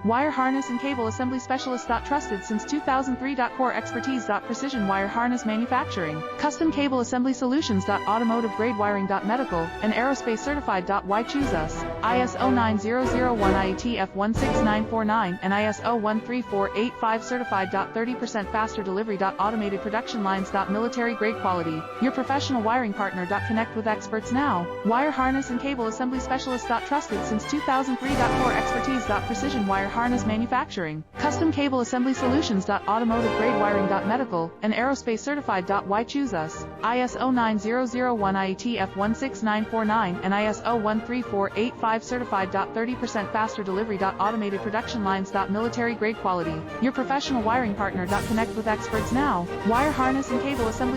Wire harness and cable assembly specialist. Trusted since 2003. Core expertise. Precision wire harness manufacturing. Custom cable assembly solutions. Automotive grade wiring. Medical and aerospace certified. Why choose us? ISO 9001 IATF 16949 and ISO 13485 certified. 30% faster delivery. Automated production lines. Military grade quality. Your professional wiring partner. Connect with experts now. Wire harness and cable assembly specialist. Trusted since 2003. Core expertise. Precision wire harness manufacturing. Custom cable assembly solutions. Automotive grade wiring. Medical and aerospace certified. Why choose us? ISO 9001 IATF 16949 and ISO 13485 certified. 30% faster delivery. Automated production lines. Military grade quality. Your professional wiring partner. Connect with experts now. Wire harness and cable assembly